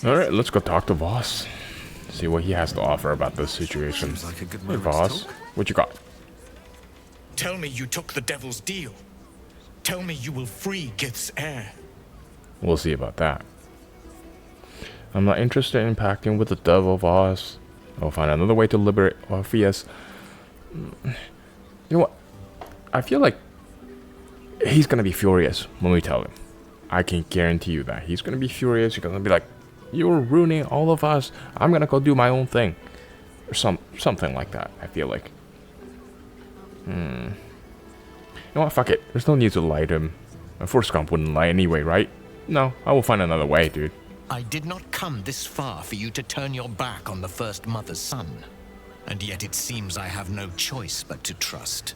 Alright, let's go talk to Voss. See what he has to offer about this situation. Like a good Hey moment to Voss, talk. what you got? Tell me you took the devil's deal. Tell me you will free Gith's heir. We'll see about that. I'm not interested in pacting with the devil, Voss. I'll find another way to liberate Orpheus. You know what? I feel like he's gonna be furious when we tell him. I can guarantee you that. He's gonna be furious. He's gonna be like, "You're ruining all of us. I'm gonna go do my own thing." Or something like that, I feel like. You know what? Fuck it. There's no need to lie to him. Forrest Gump wouldn't lie anyway, right? No, I will find another way, dude. I did not come this far for you to turn your back on the first mother's son. And yet it seems I have no choice but to trust.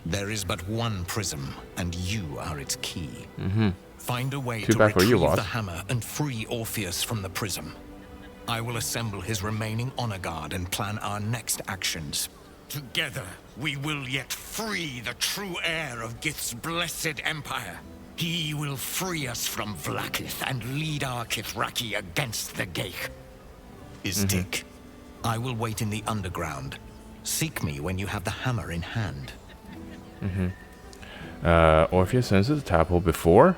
There is but one prism, and you are its key. Find a way Too to bad for you, retrieve boss. the hammer and free Orpheus from the prism. I will assemble his remaining honor guard and plan our next actions. Together, we will yet free the true heir of Gith's blessed empire. He will free us from Vlaakith and lead our Kithraki against the Geich. Istik, I will wait in the underground. Seek me when you have the hammer in hand. Orpheus senses the tadpole before,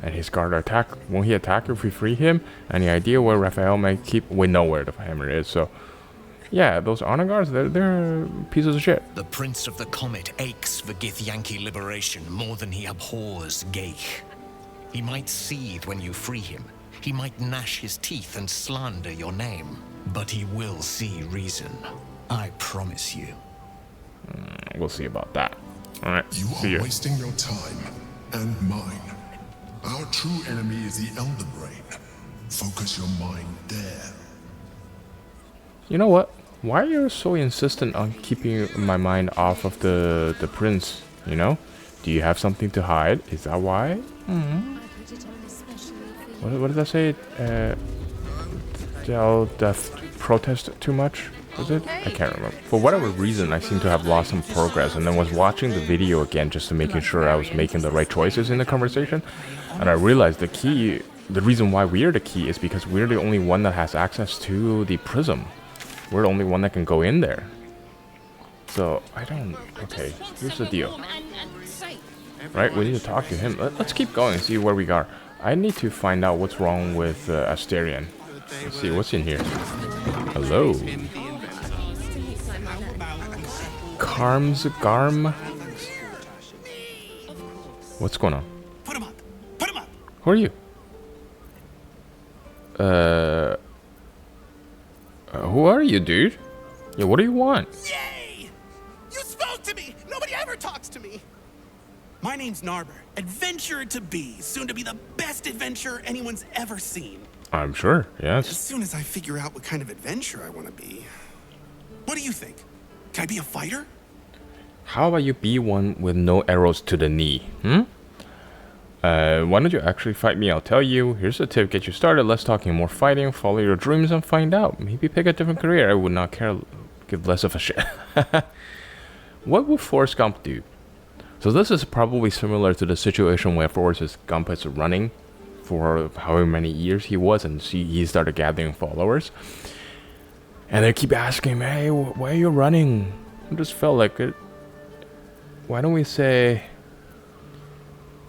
and his guard attack. Won't he attack if we free him? Any idea where Raphael may keep? We know where the hammer is, so yeah, those honor guards, they're pieces of shit. The Prince of the Comet aches for Githyanki liberation more than he abhors Geich. He might seethe when you free him. He might gnash his teeth and slander your name. But he will see reason. I promise you. We'll see about that. All right, You see are ya. wasting your time and mine. Our true enemy is the Elder Brain. Focus your mind there. You know what? Why are you so insistent on keeping my mind off of the prince? You know? Do you have something to hide? Is that why? What did I say? They'll protest too much? Was it? I can't remember. For whatever reason, I seem to have lost some progress, and then was watching the video again just to making sure I was making the right choices in the conversation. And I realized the reason why we're the key is because we're the only one that has access to the prism. We're the only one that can go in there. So, I don't... Okay, here's the deal. Right, we need to talk to him. Let's keep going and see where we are. I need to find out what's wrong with Asterion. Let's see, what's in here? Hello. Garm? What's going on? Put him up! Put him up! Who are you? Who are you, dude? Yeah, what do you want? Yay! You spoke to me! Nobody ever talks to me! My name's Narber, adventurer to be, soon to be the best adventurer anyone's ever seen. I'm sure, As yes. soon as I figure out what kind of adventurer I want to be. What do you think? Can I be a fighter? How about you be one with no arrows to the knee, why don't you actually fight me? I'll tell you. Here's a tip, get you started. Less talking, more fighting. Follow your dreams and find out. Maybe pick a different career. I would not care, give less of a shit. What would Forrest Gump do? So this is probably similar to the situation where Forrest Gump is running for however many years he was, and he started gathering followers. And they keep asking him, hey, why are you running? I just felt like it. Why don't we say...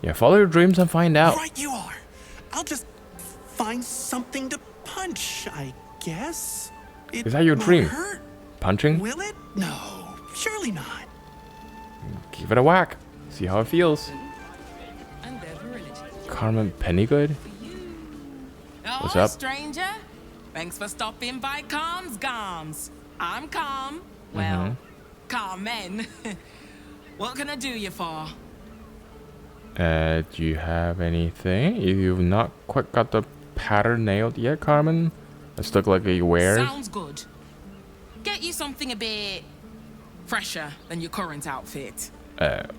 Yeah, follow your dreams and find out. Right you are. I'll just find something to punch, I guess. It Is that your won't dream? hurt, Punching? will it? No, surely not. Give it a whack. See how it feels. Carmen Pennygood? What's Oh, up? stranger? Thanks for stopping by Calm's Gums. I'm Calm. Well, Carmen. What can I do you for? Do you have anything? You've not quite got the pattern nailed yet, Carmen? It's look like it wears. Sounds good. Get you something a bit fresher than your current outfit.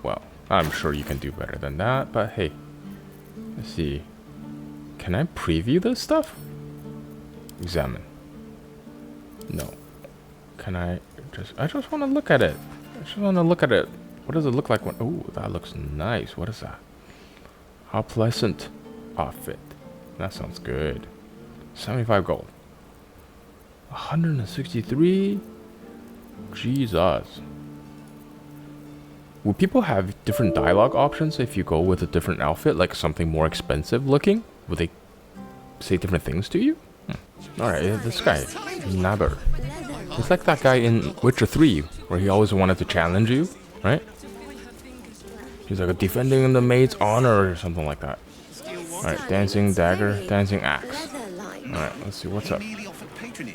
Well, I'm sure you can do better than that, but hey. Let's see. Can I preview this stuff? Examine. No. Can I just want to look at it. I just want to look at it. What does it look like when... Oh, that looks nice. What is that? How pleasant outfit. That sounds good. 75 gold. 163? Jesus. Would people have different dialogue options if you go with a different outfit, like something more expensive looking? Would they say different things to you? Alright, this guy, Naber. He's like that guy in Witcher 3, where he always wanted to challenge you, right? He's like defending the maid's honor or something like that. Alright, dancing dagger, dancing axe. Alright, let's see, what's up?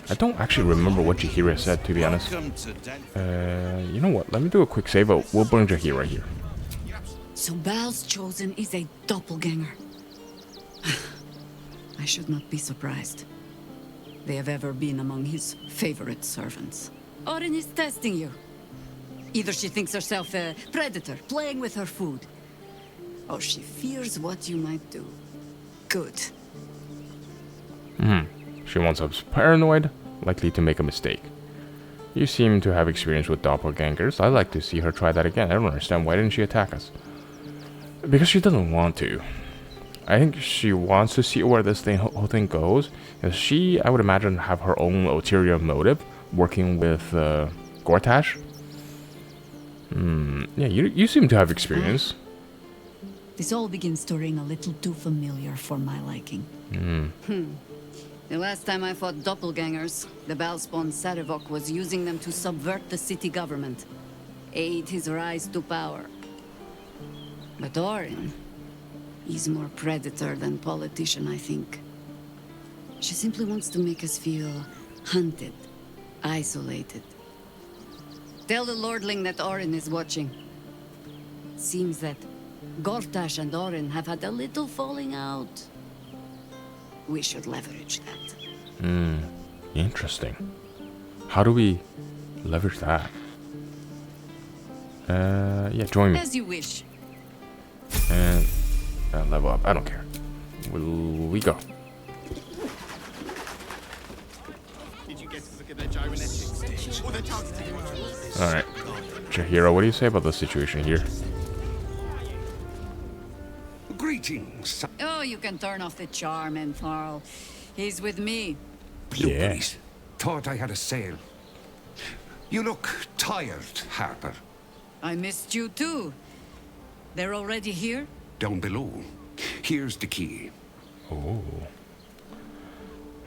I don't actually remember what Jaheira said, to be honest. You know what? Let me do a quick save. We'll bring Jaheira here. So Bal's chosen is a doppelganger. I should not be surprised. They have ever been among his favorite servants. Orin is testing you. Either she thinks herself a predator, playing with her food, or she fears what you might do. Good. She wants us paranoid, likely to make a mistake. You seem to have experience with doppelgangers. I'd like to see her try that again. I don't understand. Why didn't she attack us? Because she doesn't want to. I think she wants to see where this whole thing goes. Because she, I would imagine, have her own ulterior motive working with Gortash. Yeah, you seem to have experience. This all begins to ring a little too familiar for my liking. The last time I fought doppelgangers, the Balspawn Sarevok was using them to subvert the city government, aid his rise to power. But Orin, he's more predator than politician, I think. She simply wants to make us feel hunted, isolated. Tell the Lordling that Orin is watching. Seems that Gortash and Orin have had a little falling out. We should leverage that. Interesting. How do we leverage that? Yeah, join me. As you wish. And level up. I don't care. We go. Did you get to look at their gyrometics? Or their targeting? Alright. Jaheira, what do you say about the situation here? Greetings. Oh, you can turn off the charm, Entharl. He's with me. Blueberries. Thought I had a sale. You look tired, Harper. I missed you too. They're already here? Down below. Here's the key. Oh.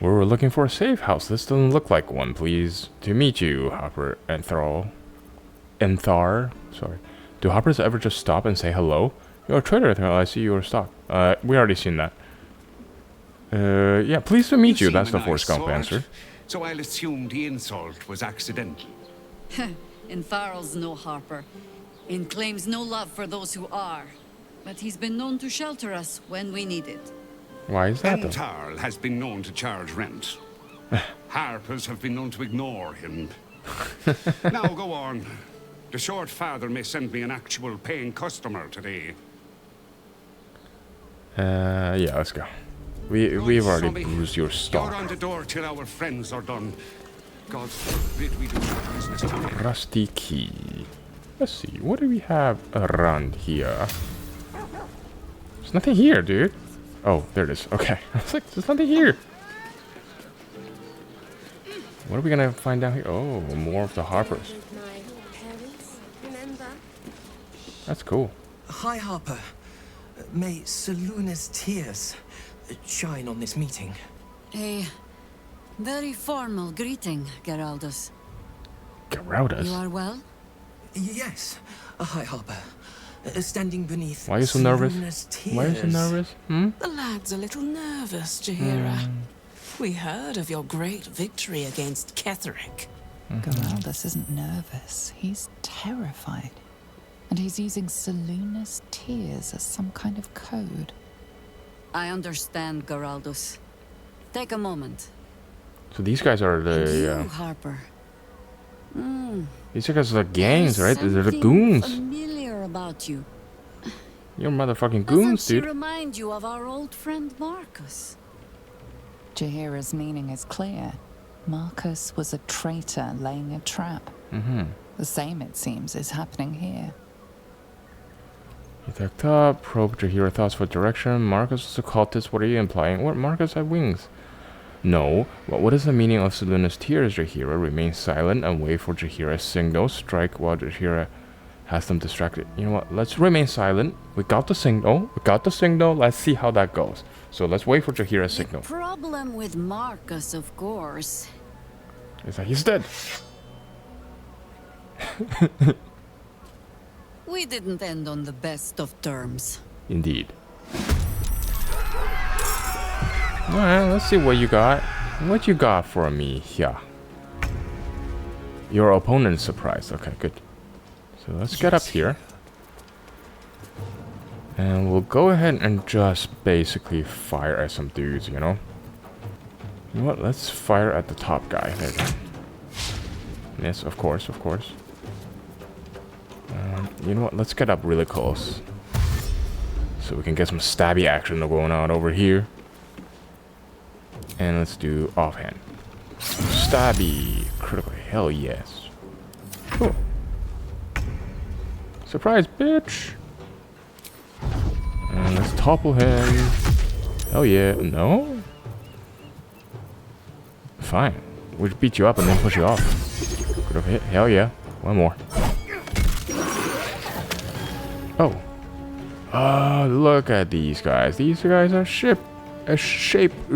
We were looking for a safe house. This doesn't look like one. Please. To meet you, Hopper and Enthar. Sorry. Do hoppers ever just stop and say hello? You're a trader, Enthar. I see you were stopped. We already seen that. Yeah, pleased to meet you. That's the Forrest Gump answer. So I'll assume the insult was accidental. Entharl's no harper, and claims no love for those who are. But he's been known to shelter us when we need it. Why is that, though? Entarl has been known to charge rent. Harpers have been known to ignore him. Now go on. The short father may send me an actual paying customer today. Yeah, let's go. We've already bruised your You're stock. on the door till our friends are done. God forbid we do business today. Rusty key. Let's see. What do we have around here? There's nothing here, dude. Oh, there it is. Okay. I was like, there's nothing here. What are we gonna find down here? Oh, more of the harpers. That's cool. Hi, Harper. May Seluna's tears shine on this meeting. A very formal greeting, Geraldus. Geraldus? You are well? Yes. Hi, Harper. Standing beneath Why are you so nervous? Seluna's tears. Why are you so nervous? Hmm? The lad's a little nervous, Jaheira. We heard of your great victory against Ketherick. Geraldus isn't nervous. He's terrified. And he's using Seluna's tears as some kind of code. I understand, Geraldus. Take a moment. So these guys are And the you, Harper. these guys are the gangs, right? They're the Something goons. familiar about you. You're motherfucking Doesn't goons, she dude. remind you of our old friend Marcus? Jaheira's meaning is clear. Marcus was a traitor laying a trap. The same, it seems, is happening here. Detect up, probe Jaheira thoughts for direction. Marcus was a cultist. What are you implying? What? Marcus had wings. No. Well, what is the meaning of Seluna's tears, Jaheira? Remain silent and wait for Jaheira's signal. Strike while Jaheira has them distracted. You know what? Let's remain silent. We got the signal. We got the signal. Let's see how that goes. So let's wait for Jaheira's signal. The problem with Marcus, of course, Is that he's dead. we didn't end on the best of terms. Indeed. Alright, let's see what you got. What you got for me here? Your opponent's surprised. Okay, good. So let's get up here. And we'll go ahead and just basically fire at some dudes, you know? You know what? Let's fire at the top guy. There we go. Miss, of course, of course. You know what? Let's get up really close. So we can get some stabby action going on over here. And let's do offhand. Stabby. Critical. Hell yes. Cool. Surprise, bitch. And let's topple him. Hell yeah. No? Fine. We'll beat you up and then push you off. Critical hit. Hell yeah. One more. Oh. Look at these guys. These guys are shape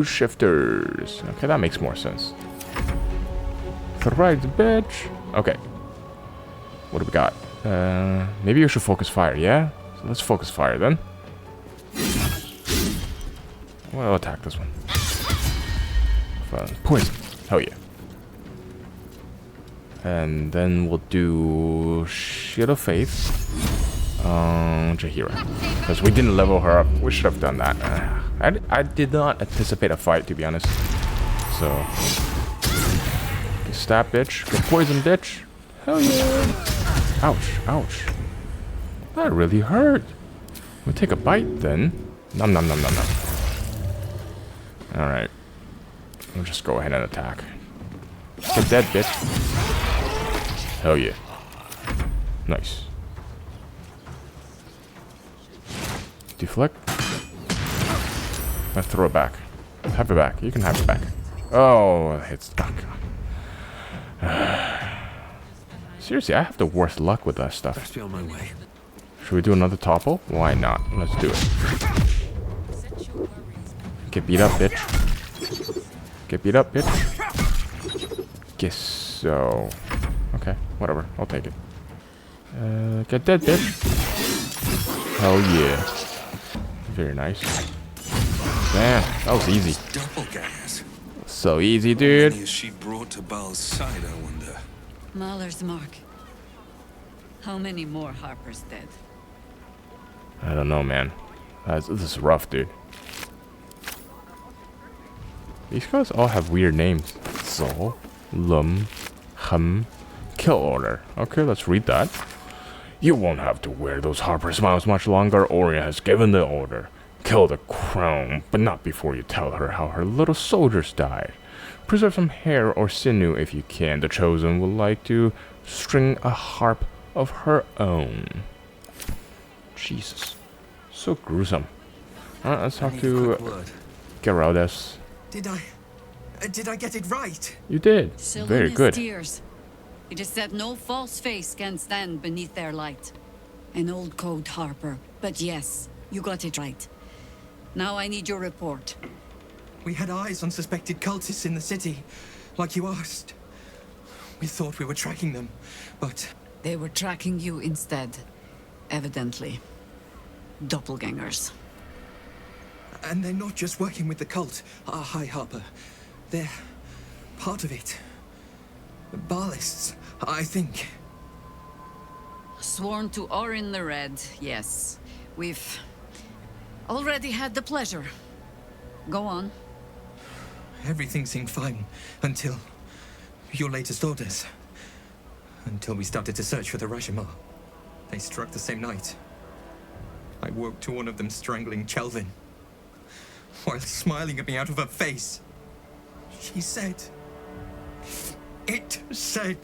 shifters. Okay, that makes more sense. Right, bitch. Okay. What do we got? Maybe you should focus fire, yeah? So let's focus fire then. Well, attack this one. Poison. Hell yeah. And then we'll do Shield of Faith. Jaheira. Because we didn't level her up. We should have done that. I did not anticipate a fight, to be honest. So. Get stabbed, bitch. Get poisoned, bitch. Hell yeah. Ouch. Ouch. That really hurt. We'll take a bite then. Nom nom nom nom nom. Alright. We'll just go ahead and attack. Get dead, bitch. Hell yeah. Nice. Deflect. Let's throw it back. Have it back. You can have it back. Oh, it's stuck. Seriously, I have the worst luck with that stuff. Best be on my way. Should we do another topple? Why not? Let's do it. Get beat up, bitch. Get beat up, bitch. Guess so. Okay, whatever. I'll take it. Get dead, bitch. Hell yeah. Very nice. Damn, that was easy. Doppelgangers. So easy, dude. How many has she brought to Baal's side, I wonder? Mahler's mark. How many more Harper's dead? I don't know, man. This is rough, dude. These guys all have weird names. Sol, Lum, Hum, Kill Order. Okay, let's read that. You won't have to wear those Harper smiles much longer. Oria has given the order. Kill the crown, but not before you tell her how her little soldiers died. Preserve some hair or sinew if you can. The Chosen would like to string a harp of her own. Jesus. So gruesome. Alright, let's talk to Geraldes. Did I get it right? You did. Very good. Tears. It is said no false face can stand beneath their light. An old code, Harper. But yes, you got it right. Now I need your report. We had eyes on suspected cultists in the city, like you asked. We thought we were tracking them, but... They were tracking you instead. Evidently. Doppelgangers. And they're not just working with the cult, High Harper. They're part of it. Baalists, I think. Sworn to Orin the Red, yes. We've already had the pleasure. Go on. Everything seemed fine until your latest orders. Until we started to search for the Rashomar. They struck the same night. I woke to one of them strangling Chelvin, while smiling at me out of her face. She said... It said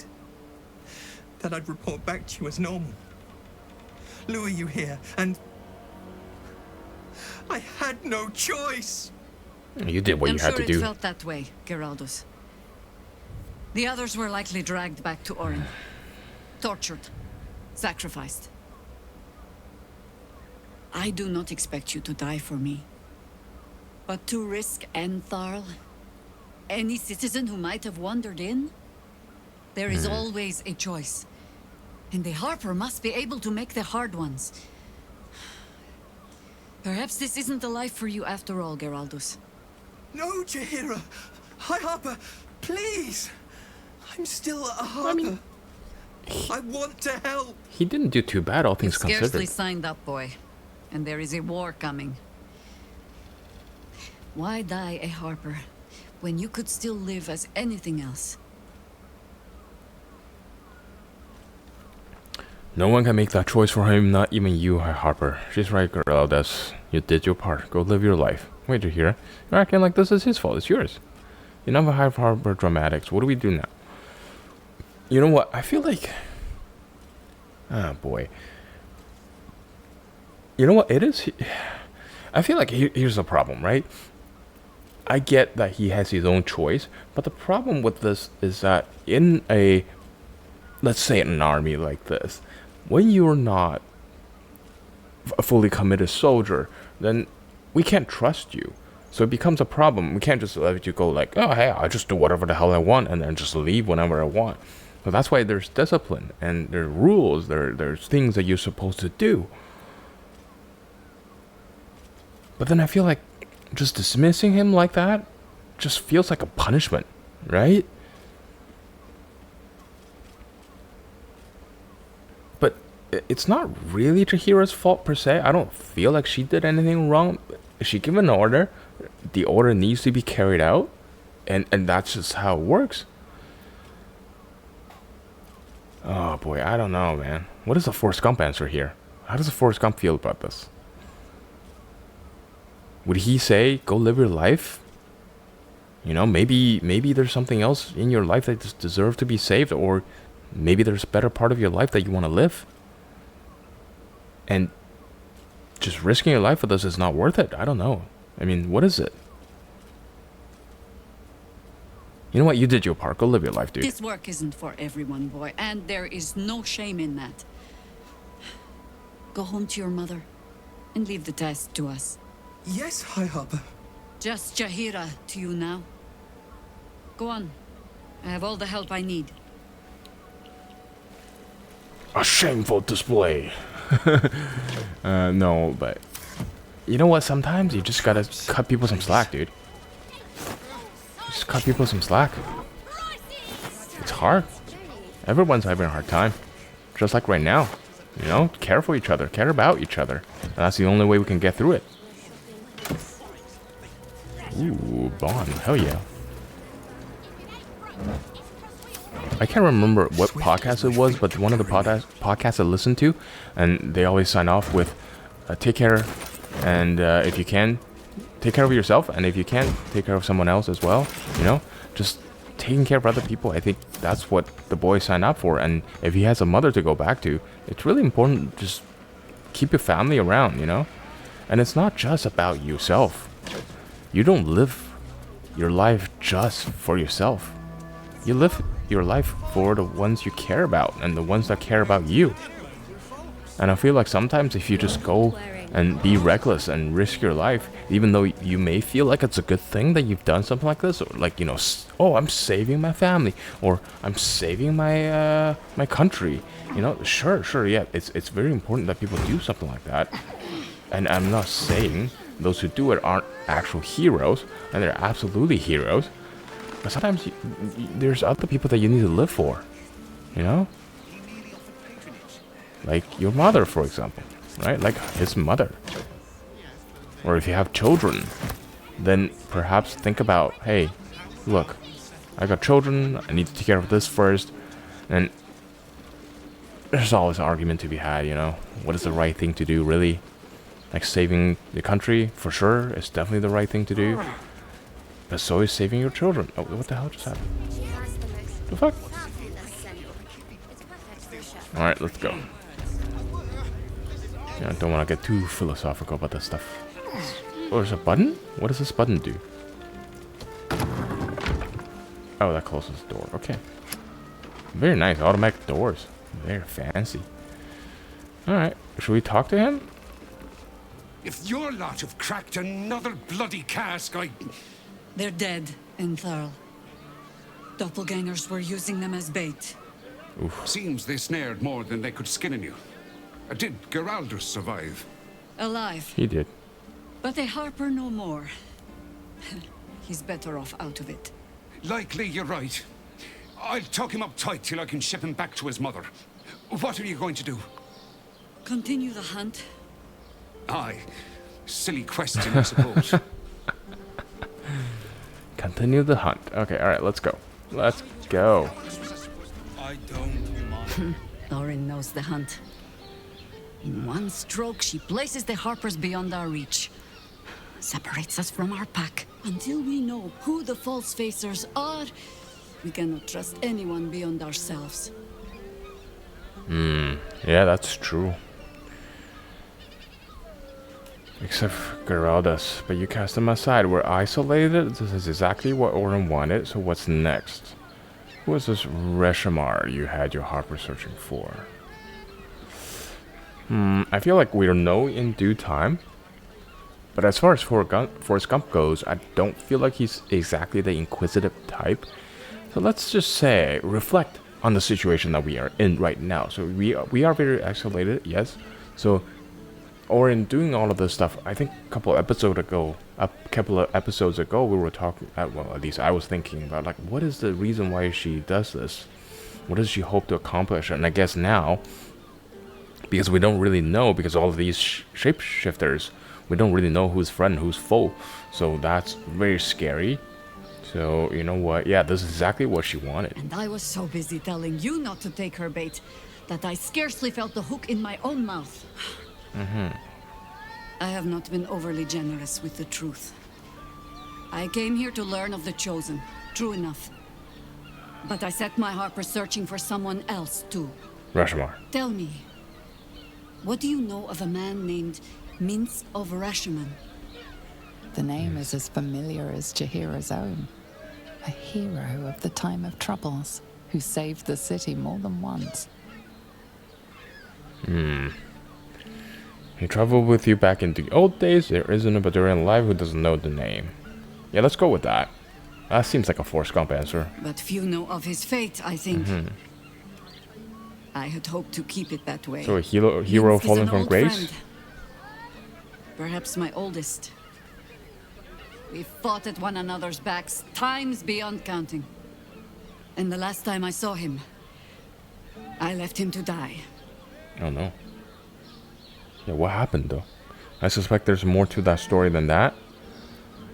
that I'd report back to you as normal. Lure you here, and... I had no choice! You did what you had to I'm do. sure it felt that way, Geraldus. The others were likely dragged back to Orin. Tortured. Sacrificed. I do not expect you to die for me. But to risk Entharl, any citizen who might have wandered in, there is always a choice. And the Harper must be able to make the hard ones. Perhaps this isn't the life for you after all, Geraldus. No, Jaheira! High Harper, please! I'm still a Harper. I want to help! He didn't do too bad, all You've things scarcely considered. signed up, boy. And there is a war coming. Why die a Harper when you could still live as anything else? No one can make that choice for him, not even you, Harper. She's right, Geraldus. You did your part. Go live your life. Wait to hear. You're acting like this is his fault. It's yours. You never have Harper dramatics. What do we do now? You know what? I feel like... Oh, boy. You know what? It is... I feel like here's the problem, right? I get that he has his own choice, but the problem with this is that in a... Let's say an army like this, when you're not a fully committed soldier, then we can't trust you. So it becomes a problem. We can't just let you go like, oh, hey, I'll just do whatever the hell I want and then just leave whenever I want. So that's why there's discipline and there's rules. There's things that you're supposed to do. But then I feel like just dismissing him like that just feels like a punishment, right? But it's not really Chihira's fault per se. I don't feel like she did anything wrong. She gave an order. The order needs to be carried out. And that's just how it works. Oh boy, I don't know, man. What is the Forrest Gump answer here? How does the Forrest Gump feel about this? Would he say, go live your life? You know, maybe there's something else in your life that deserves to be saved, or maybe there's a better part of your life that you want to live. And just risking your life for this is not worth it. I don't know. I mean, what is it? You know what? You did your part. Go live your life, dude. This work isn't for everyone, boy, and there is no shame in that. Go home to your mother and leave the task to us. Yes, High Harper. Just Jaheira to you now. Go on. I have all the help I need. A shameful display. No, but you know what? Sometimes you just gotta cut people some slack, dude. Just cut people some slack. It's hard. Everyone's having a hard time. Just like right now. You know, care for each other, care about each other. And that's the only way we can get through it. Ooh, Bond, hell yeah. I can't remember what podcast it was, but one of the podcasts I listened to, and they always sign off with, take care, and if you can, take care of yourself, and if you can, take care of someone else as well, you know? Just taking care of other people, I think that's what the boy signed up for, and if he has a mother to go back to, it's really important to just keep your family around, you know? And it's not just about yourself. You don't live your life just for yourself. You live your life for the ones you care about and the ones that care about you. And I feel like sometimes if you just go and be reckless and risk your life, even though you may feel like it's a good thing that you've done something like this, or like, you know, oh, I'm saving my family, or I'm saving my my country, you know, sure, yeah, it's very important that people do something like that. And I'm not saying those who do it aren't actual heroes, and they're absolutely heroes. But sometimes there's other people that you need to live for, you know? Like your mother, for example, right? Like his mother. Or if you have children, then perhaps think about, hey, look, I got children, I need to take care of this first. And there's always an argument to be had, you know? What is the right thing to do, really? Like saving the country, for sure, is definitely the right thing to do. But so is saving your children. Oh, what the hell just happened? The fuck? Alright, let's go. Yeah, I don't want to get too philosophical about this stuff. Oh, there's a button? What does this button do? Oh, that closes the door. Okay. Very nice. Automatic doors. Very fancy. Alright. Should we talk to him? If your lot have cracked another bloody cask, They're dead, Entharl. Doppelgangers were using them as bait. Oof. Seems they snared more than they could skin in you. Did Geraldus survive? Alive. He did. But a Harper no more. He's better off out of it. Likely you're right. I'll tuck him up tight till I can ship him back to his mother. What are you going to do? Continue the hunt. Aye. Silly question, I suppose. Continue the hunt. Okay, alright, let's go. Let's go. I don't mind. Lauren knows the hunt. In one stroke, she places the Harpers beyond our reach. Separates us from our pack. Until we know who the false facers are, we cannot trust anyone beyond ourselves. Yeah, that's true. Except for Geraldus, but you cast him aside. We're isolated. This is exactly what Orin wanted, so what's next? Who is this Reshamar you had your Harper searching for? I feel like we'll know in due time. But as far as Forrest Gump goes, I don't feel like he's exactly the inquisitive type. So let's just say, reflect on the situation that we are in right now. So we are very isolated, yes. So, or in doing all of this stuff, I think a couple of episodes ago, we were talking. Well, at least I was thinking about like, what is the reason why she does this? What does she hope to accomplish? And I guess now, because we don't really know, because all of these shapeshifters, we don't really know who's friend, who's foe. So that's very scary. So, you know what? Yeah, this is exactly what she wanted. And I was so busy telling you not to take her bait that I scarcely felt the hook in my own mouth. I have not been overly generous with the truth. I came here to learn of the Chosen. True enough. But I set my Harper searching for someone else, too. Reshamar. Tell me, what do you know of a man named Mince of Rashomon? The name is as familiar as Jaheira's own. A hero of the time of troubles, who saved the city more than once. He traveled with you back in the old days. There isn't a Baldurian alive who doesn't know the name. Yeah, let's go with that. That seems like a Forrest Gump answer. But few know of his fate, I think. I had hoped to keep it that way. So a hero Minsk is fallen an from old grace? friend. Perhaps my oldest. We fought at one another's backs, times beyond counting. And the last time I saw him, I left him to die. Oh no. Yeah, what happened though? I suspect there's more to that story than that.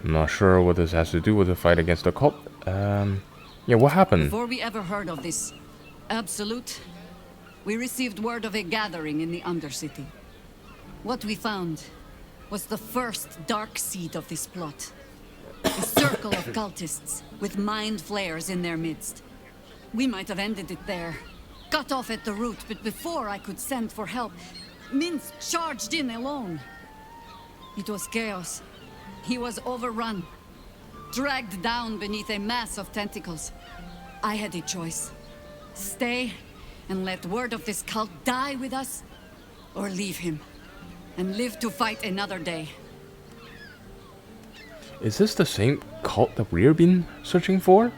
I'm not sure what this has to do with the fight against the cult. Yeah, what happened? Before we ever heard of this Absolute, we received word of a gathering in the Undercity. What we found was the first dark seed of this plot. A circle of cultists with mind flayers in their midst. We might have ended it there, cut off at the root, but before I could send for help, Mince charged in alone. It was chaos. He was overrun, dragged down beneath a mass of tentacles. I had a choice. Stay and let word of this cult die with us, or leave him and live to fight another day. Is this the same cult that we've been searching for?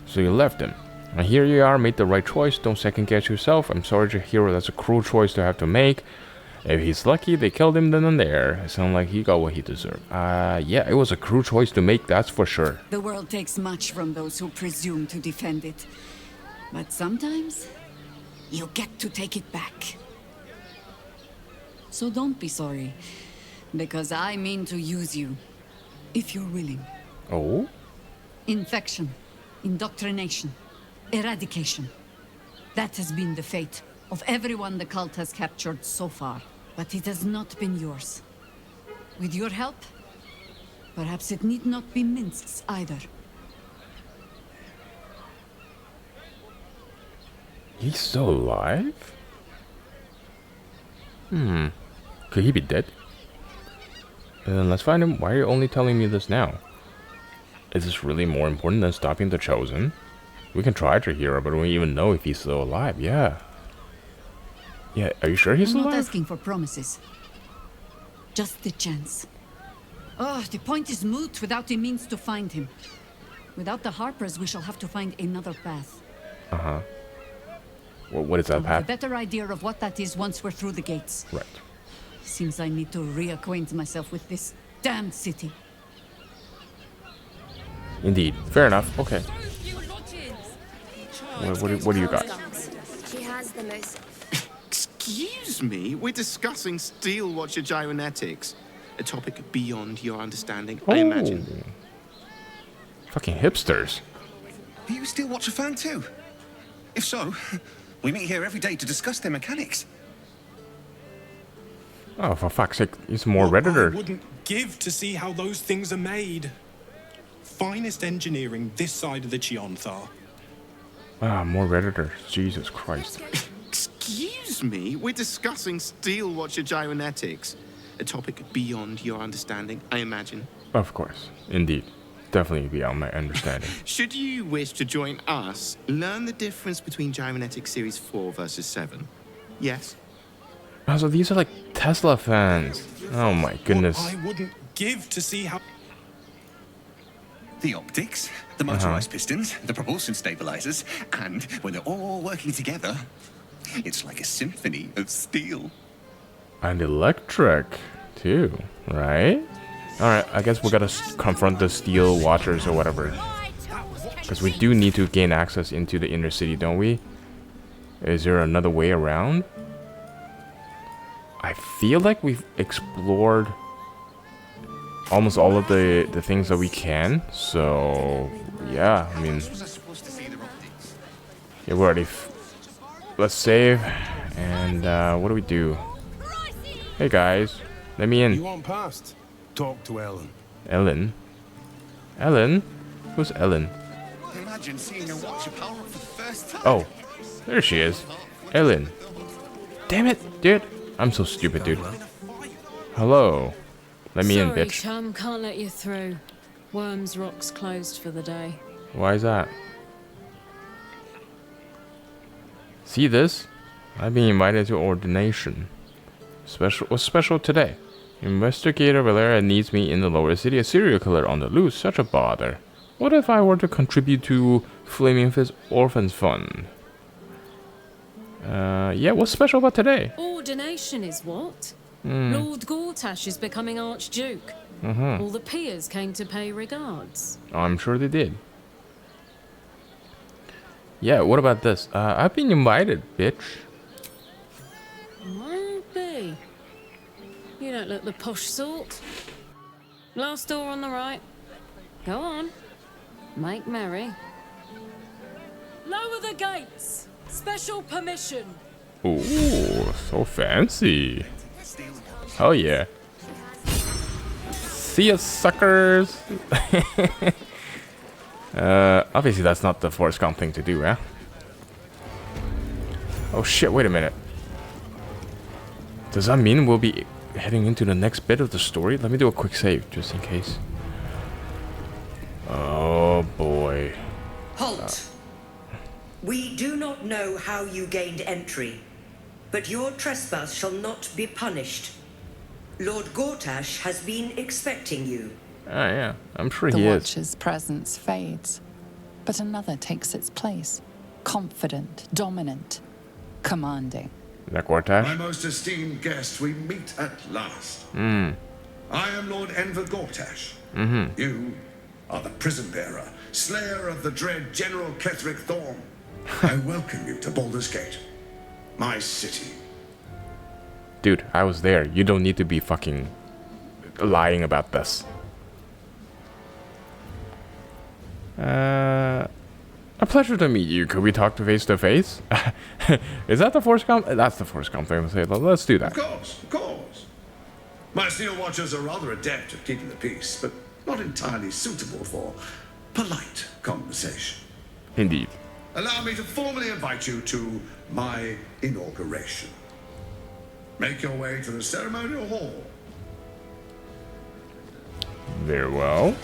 So you left him. And here you are, made the right choice. Don't second guess yourself. I'm sorry, Jahiro, that's a cruel choice to have to make. If he's lucky, they killed him then and there. It sounds like he got what he deserved. Yeah, it was a cruel choice to make, that's for sure. The world takes much from those who presume to defend it. But sometimes, you get to take it back. So don't be sorry, because I mean to use you, if you're willing. Oh? Infection, indoctrination, eradication. That has been the fate of everyone the cult has captured so far. But it has not been yours. With your help, perhaps it need not be Minsk's either. He's still alive? Could he be dead? Then let's find him. Why are you only telling me this now? Is this really more important than stopping the Chosen? We can try Chihiro, but we don't even know if he's still alive. Yeah. Yeah, are you sure he's I'm alive? not asking for promises. Just the chance. Oh, the point is moot without the means to find him. Without the Harpers, we shall have to find another path. Uh-huh. Well, what is that I'll have path? a better idea of what that is once we're through the gates. Right. Seems I need to reacquaint myself with this damned city. Indeed. Fair enough. Okay. What do you got? She has the most. Excuse me, we're discussing steel watcher gyromatics. A topic beyond your understanding, I imagine. Fucking hipsters. Are you a steel watcher fan too? If so, we meet here every day to discuss their mechanics. Oh, for fuck's sake, he's more I Redditor. wouldn't give to see how those things are made. Finest engineering this side of the Chionthar. Ah, more Redditor. Jesus Christ. Excuse me, we're discussing steel watcher gyromatics. A topic beyond your understanding, I imagine. Of course. Indeed. Definitely beyond my understanding. Should you wish to join us, learn the difference between Gyronetics Series 4 versus 7. Yes? Oh, so these are like Tesla fans. Oh my goodness. I wouldn't give to see how... The optics, the motorized pistons, the propulsion stabilizers, and when they're all working together, it's like a symphony of steel. And electric, too, right? Alright, I guess we gotta confront the steel watchers or whatever. Because we do need to gain access into the inner city, don't we? Is there another way around? I feel like we've explored almost all of the things that we can. So, yeah, I mean... Yeah, we're already... Let's save. And, what do we do? Hey guys, let me in. You want past? Talk to Ellen. Ellen? Ellen? Who's Ellen? Imagine seeing her watch a power up for the first time. Oh, there she is. Ellen. Damn it, dude. I'm so stupid, dude. Hello. Let me in, bitch. Sorry, chum, can't let you through. Worms Rock's closed for the day. Why is that? See this? I've been invited to ordination. What's special today? Investigator Valera needs me in the lower city. A serial killer on the loose. Such a bother. What if I were to contribute to Flaming Fist Orphans Fund? Yeah, what's special about today? Ordination is what? Lord Gortash is becoming Archduke. All the peers came to pay regards. I'm sure they did. Yeah, what about this? I've been invited, bitch. Might be. You don't look the posh sort. Last door on the right. Go on. Make merry. Lower the gates. Special permission. Ooh, so fancy. Hell yeah. See ya, suckers. Obviously that's not the Forrest Gump thing to do, huh? Oh shit, wait a minute. Does that mean we'll be heading into the next bit of the story? Let me do a quick save, just in case. Oh boy. Halt! We do not know how you gained entry, but your trespass shall not be punished. Lord Gortash has been expecting you. Ah, yeah. I'm sure The he is. Watcher's presence fades, but another takes its place. Confident, dominant, commanding. Is that Gortash? My most esteemed guest, we meet at last. I am Lord Enver Gortash. You are the prison bearer, slayer of the dread General Ketheric Thorn. I welcome you to Baldur's Gate, my city. Dude, I was there. You don't need to be fucking lying about this. A pleasure to meet you. Could we talk to face? Is that the Forrest Gump? That's the Forrest Gump thing. Let's do that. Of course, of course. My steel watchers are rather adept at keeping the peace, but not entirely suitable for polite conversation. Indeed. Allow me to formally invite you to my inauguration. Make your way to the ceremonial hall. Very well.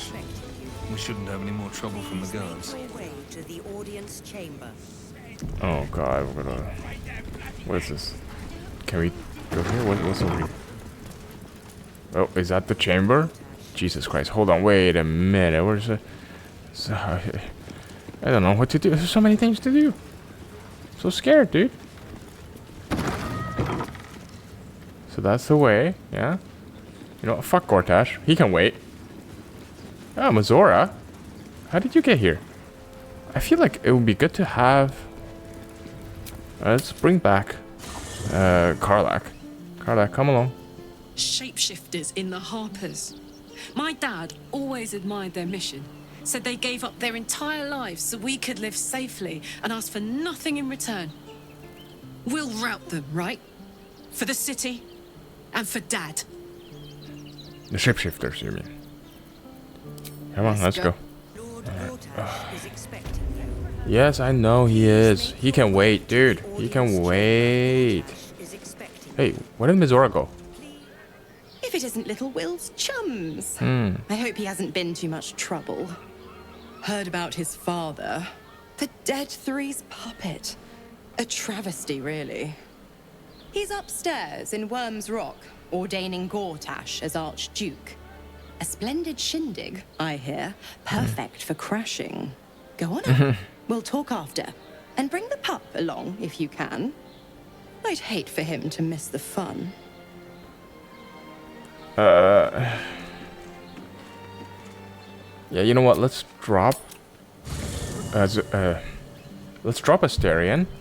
We shouldn't have any more trouble from the guards. Make your way to the audience chamber. Oh god, we're gonna... What is this? Can we go here? What's over here? Oh, is that the chamber? Jesus Christ, hold on, wait a minute. Where's the... So, I don't know what to do. There's so many things to do. So scared, dude. So that's the way, yeah? You know what? Fuck Gortash. He can wait. Oh, Mazora. How did you get here? I feel like it would be good to have... let's bring back Karlach. Karlach, come along. Shapeshifters in the Harpers. My dad always admired their mission. Said they gave up their entire lives so we could live safely and asked for nothing in return. We'll rout them, right? For the city and for Dad. The shapeshifters, you mean? Come on, let's go. Yes, I know he is. He can wait, dude. He can wait. Hey, where did Mizora go? If it isn't little Will's chums. I hope he hasn't been too much trouble. Heard about his father. The Dead Three's puppet. A travesty, really. He's upstairs in Worm's Rock, ordaining Gortash as Archduke. A splendid shindig, I hear. Perfect for crashing. Go on up. We'll talk after. And bring the pup along, if you can. I'd hate for him to miss the fun. Yeah, you know what? Let's drop Astarion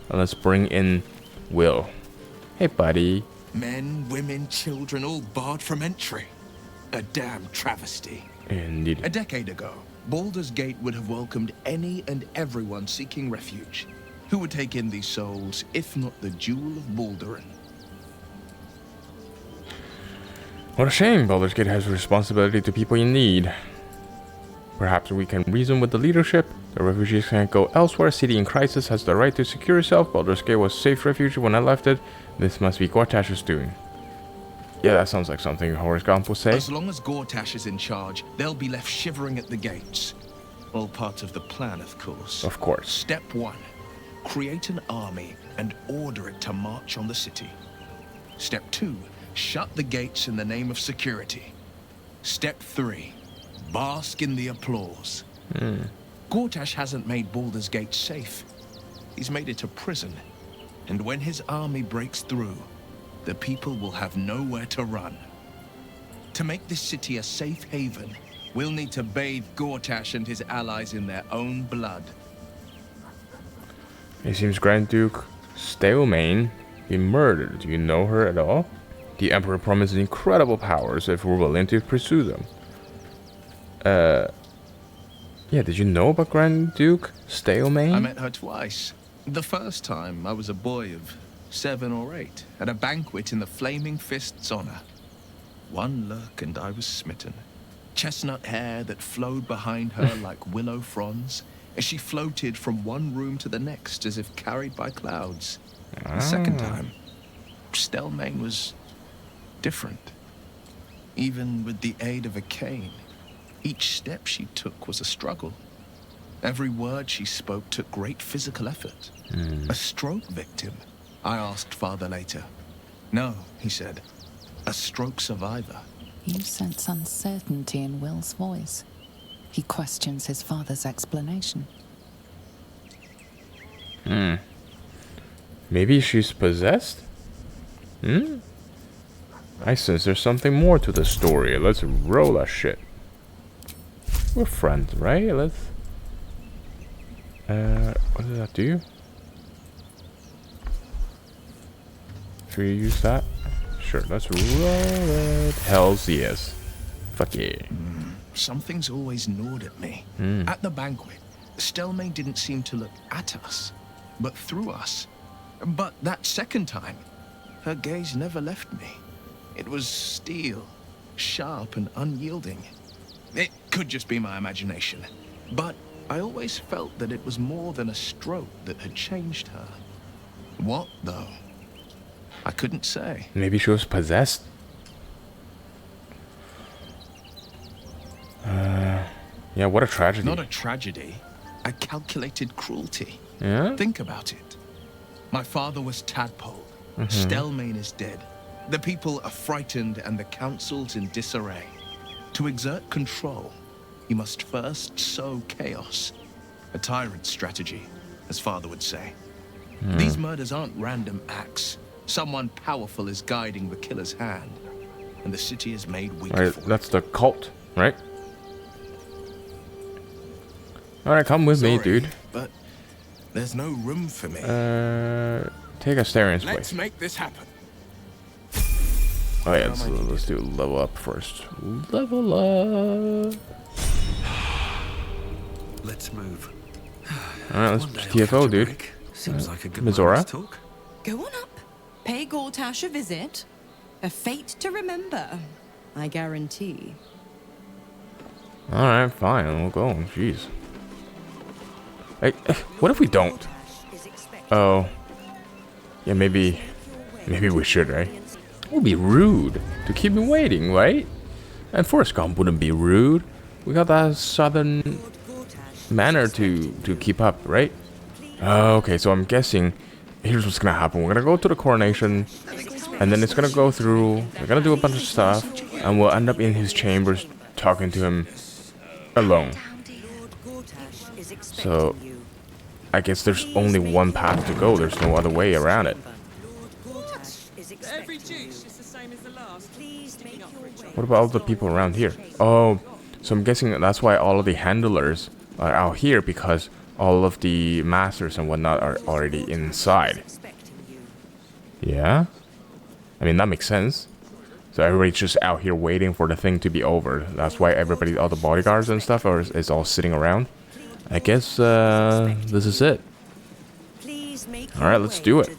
and let's bring in Will. Hey, buddy. Men, women, children, all barred from entry. A damn travesty. Indeed. A decade ago, Baldur's Gate would have welcomed any and everyone seeking refuge. Who would take in these souls, if not the Jewel of Baldurin? What a shame. Baldur's Gate has responsibility to people in need. Perhaps we can reason with the leadership. The refugees can't go elsewhere. City in crisis has the right to secure itself. Baldur's Gate was safe refuge when I left it. This must be Gortash's doing. Yeah, that sounds like something Forrest Gump will say. As long as Gortash is in charge, they'll be left shivering at the gates. All part of the plan, of course. Of course. Step 1. Create an army and order it to march on the city. Step 2. Shut the gates in the name of security. Step 3. Bask in the applause. Gortash hasn't made Baldur's Gate safe. He's made it a prison. And when his army breaks through, the people will have nowhere to run. To make this city a safe haven, we'll need to bathe Gortash and his allies in their own blood. It seems Grand Duke Stalemain been murdered. Do you know her at all? The Emperor promised incredible powers if we're willing to pursue them. Yeah, did you know about Grand Duke Stalemain? I met her twice. The first time, I was a boy of 7 or 8, at a banquet in the Flaming Fist's honor. One look and I was smitten. Chestnut hair that flowed behind her like willow fronds, as she floated from one room to the next as if carried by clouds. The second time, Stalemain was different. Even with the aid of a cane, each step she took was a struggle. Every word she spoke took great physical effort. A stroke victim? I asked father later. No, he said. A stroke survivor. You sense uncertainty in Will's voice. He questions his father's explanation. Maybe she's possessed? I sense there's something more to the story. Let's roll that shit. We're friends, right? Let's... what does that do? Should we use that? Sure, let's roll it. Hells yes. Fuck yeah. Something's always gnawed at me. At the banquet, Stalemain didn't seem to look at us, but through us. But that second time, her gaze never left me. It was steel, sharp and unyielding. It could just be my imagination, but I always felt that it was more than a stroke that had changed her. What, though? I couldn't say. Maybe she was possessed? Yeah, what a tragedy. Not a tragedy, a calculated cruelty. Yeah? Think about it. My father was Tadpole. Stelmane is dead. The people are frightened and the council's in disarray. To exert control, you must first sow chaos. A tyrant's strategy, as father would say. These murders aren't random acts. Someone powerful is guiding the killer's hand. And the city is made weak Alright, for it. that's the cult, right? Alright, come with me, dude. But there's no room for me. Take Asterian's Let's place. make this happen. Oh yeah, let's do level up first. Level up. Let's move. Alright, let's TFO, dude. Seems like a good Mizora. moment to talk. Go on up. Pay Gortash a visit. A fate to remember, I guarantee. Alright, fine, we'll go. Jeez. Hey, what if we don't? Oh. Yeah, maybe we should, right? It would be rude to keep him waiting, right? And Forrest Gump wouldn't be rude. We got that southern manner to keep up, right? Okay, so I'm guessing here's what's gonna happen. We're gonna go to the coronation, and then it's gonna go through. We're gonna do a bunch of stuff, and we'll end up in his chambers talking to him alone. So I guess there's only one path to go. There's no other way around it. Every juice is the same as the last. Please make your way. What about all the people around here? Oh, so I'm guessing that's why all of the handlers are out here, because all of the masters and whatnot are already inside. Yeah? I mean, that makes sense. So everybody's just out here waiting for the thing to be over. That's why everybody, all the bodyguards and stuff is all sitting around. I guess this is it. Alright, let's do it.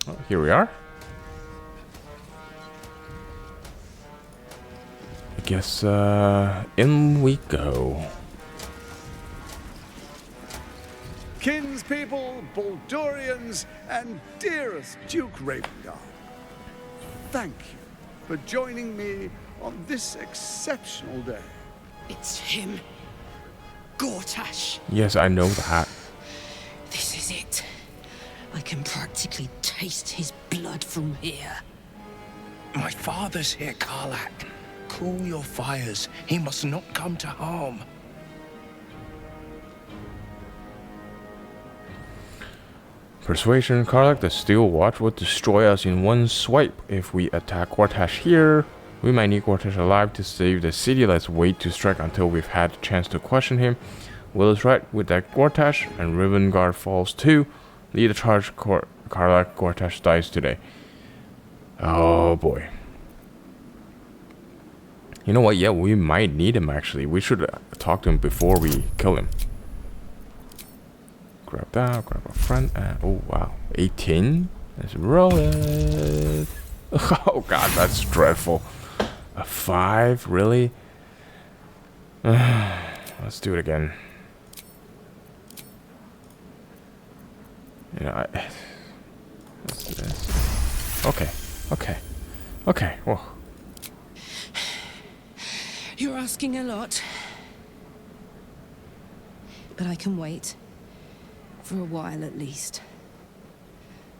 Oh, here we are. I guess in we go. Kinspeople, Baldurians, and dearest Duke Ravengard, thank you for joining me on this exceptional day. It's him. Gortash. Yes, I know that. This is it. I can practically taste his blood from here. My father's here, Karlak. Cool your fires. He must not come to harm. Persuasion, Karlak, the Steel Watch would destroy us in one swipe. If we attack Gortash here, we might need Gortash alive to save the city. Let's wait to strike until we've had a chance to question him. Will is right. With that Gortash, and Ravengard falls too. Lead the charge, Karlak. Gortash dies today. Oh boy. You know what? Yeah, we might need him actually. We should talk to him before we kill him. Grab that, grab a friend. Oh wow, 18. Let's roll it. Oh god, that's dreadful. A 5, really? Let's do it again. You know, let's do this. Okay. Whoa. You're asking a lot. But I can wait. For a while, at least.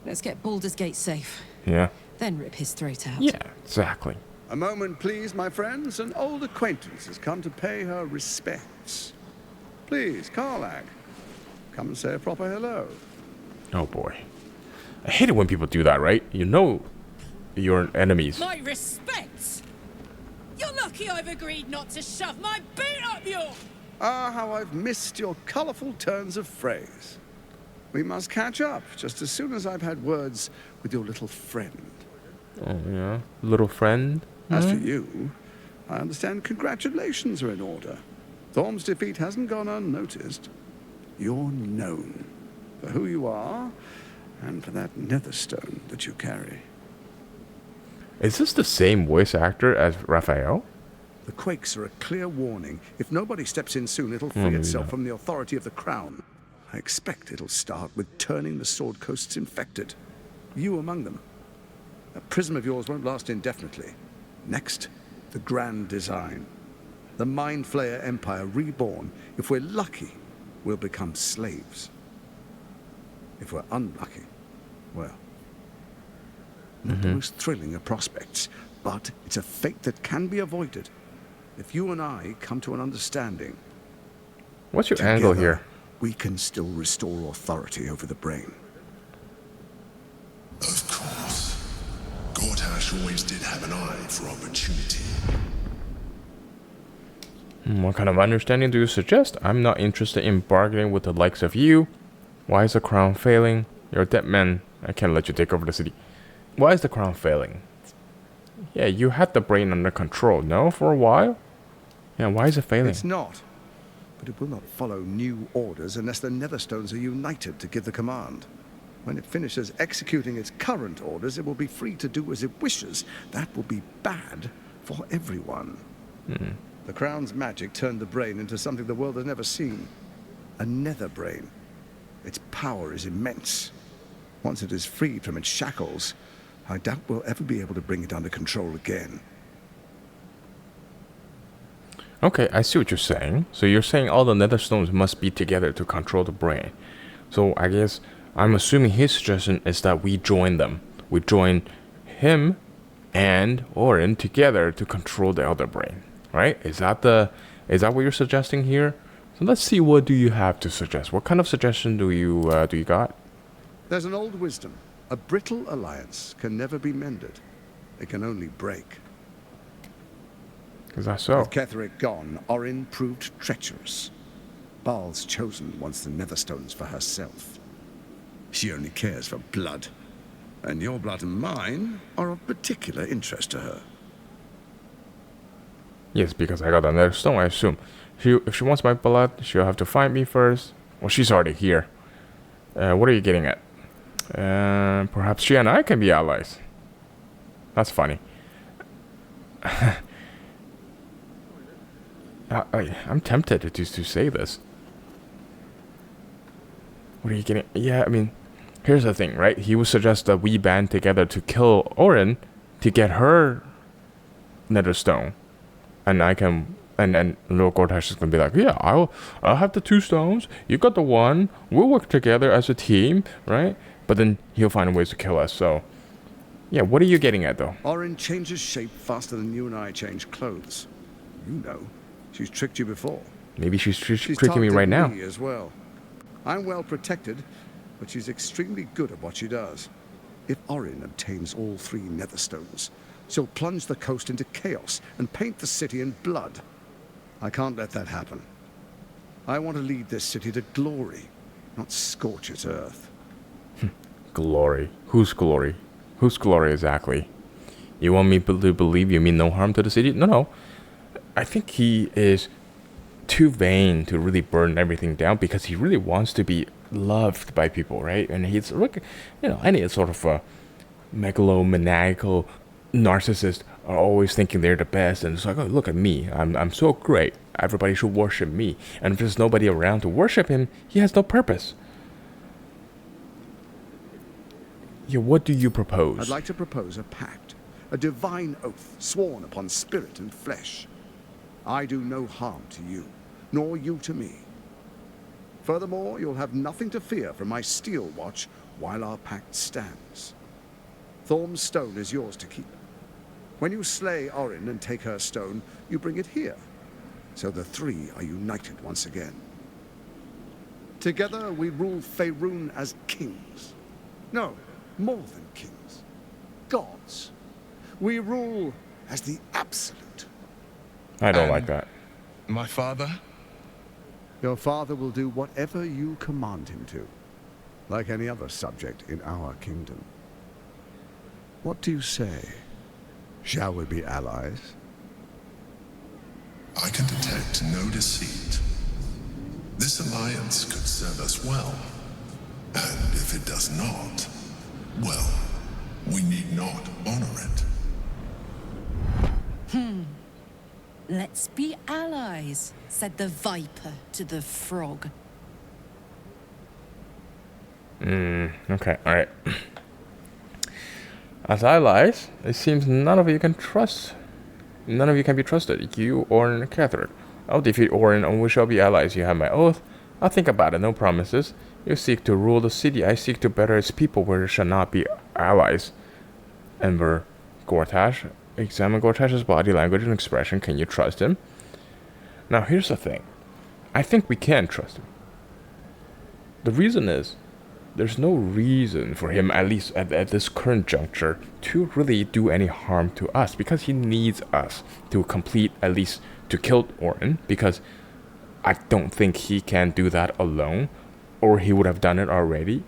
Let's get Baldur's Gate safe. Yeah. Then rip his throat out. Yeah, exactly. A moment, please, my friends. An old acquaintance has come to pay her respects. Please, Karlak, come and say a proper hello. Oh boy. I hate it when people do that, right? You know your enemies. My respects. You're lucky I've agreed not to shove my boot up your... Ah, how I've missed your colourful turns of phrase. We must catch up just as soon as I've had words with your little friend. Oh, yeah. Little friend? As for you, I understand congratulations are in order. Thorm's defeat hasn't gone unnoticed. You're known for who you are and for that netherstone that you carry. Is this the same voice actor as Raphael? The quakes are a clear warning. If nobody steps in soon, it'll free itself not. from the authority of the crown. I expect it'll start with turning the Sword Coasts infected. You among them. That prism of yours won't last indefinitely. Next, the grand design. The Mind Flayer Empire reborn. If we're lucky, we'll become slaves. If we're unlucky, well, not the most thrilling of prospects, but it's a fate that can be avoided if you and I come to an understanding. What's your angle here? We can still restore authority over the brain. Of course. Gortash always did have an eye for opportunity. What kind of understanding do you suggest? I'm not interested in bargaining with the likes of you. Why is the crown failing? You're a dead man. I can't let you take over the city. Why is the crown failing? Yeah, you had the brain under control, no? For a while? Yeah, why is it failing? It's not. But it will not follow new orders unless the Netherstones are united to give the command. When it finishes executing its current orders, it will be free to do as it wishes. That will be bad for everyone. The Crown's magic turned the brain into something the world has never seen. A nether brain. Its power is immense. Once it is freed from its shackles, I doubt we'll ever be able to bring it under control again. Okay, I see what you're saying. So you're saying all the Netherstones must be together to control the brain. So I guess I'm assuming his suggestion is that we join them. We join him and Orin together to control the other brain, right? Is that what you're suggesting here? So let's see, what do you have to suggest? What kind of suggestion do you got? There's an old wisdom. A brittle alliance can never be mended. It can only break. Is that so? With Ketheric gone, Orin proved treacherous. Baal's chosen wants the Netherstones for herself. She only cares for blood. And your blood and mine are of particular interest to her. Yes, because I got another stone, I assume. If she wants my blood, she'll have to find me first. Well, she's already here. What are you getting at? Perhaps she and I can be allies. That's funny. I'm tempted to say this. What are you getting? Yeah, I mean, here's the thing, right? He would suggest that we band together to kill Orin to get her Netherstone, and I can, and Lord Gortash is gonna be like, yeah, I'll have the 2 stones. You got the 1. We'll work together as a team, right? But then he'll find ways to kill us. So, yeah, what are you getting at, though? Orin changes shape faster than you and I change clothes. You know, she's tricked you before. Maybe she's tricking me right now. Me as well. I'm well protected, but she's extremely good at what she does. If Orin obtains all 3 Netherstones, she'll plunge the coast into chaos and paint the city in blood. I can't let that happen. I want to lead this city to glory, not scorch its earth. Glory? Whose glory? Whose glory exactly? You want me to believe you mean no harm to the city? No. I think he is too vain to really burn everything down because he really wants to be loved by people, right? And he's like, any sort of a megalomaniacal narcissist are always thinking they're the best, and it's like, oh, look at me, I'm so great, everybody should worship me. And if there's nobody around to worship him, he has no purpose. Yeah, what do you propose? I'd like to propose a pact, a divine oath sworn upon spirit and flesh. I do no harm to you, nor you to me. Furthermore, you'll have nothing to fear from my steel watch while our pact stands. Thorm's stone is yours to keep. When you slay Orin and take her stone, you bring it here, so the 3 are united once again. Together we rule Faerun as kings. No, more than kings. Gods. We rule as the absolute. I don't like that. My father? Your father will do whatever you command him to, like any other subject in our kingdom. What do you say? Shall we be allies? I can detect no deceit. This alliance could serve us well. And if it does not, well, we need not honor it. Let's be allies, said the viper to the frog. Okay, alright. As allies, it seems none of you can trust. None of you can be trusted. You, Orin, and Catherine. I'll defeat Orin, and we shall be allies. You have my oath. I'll think about it. No promises. You seek to rule the city. I seek to better its people, where there shall not be allies. Ember Gortash. Examine Gortash's body language and expression. Can you trust him? Now, here's the thing. I think we can trust him. The reason is, there's no reason for him, at least at this current juncture, to really do any harm to us, because he needs us to complete, at least to kill Orin, because I don't think he can do that alone, or he would have done it already.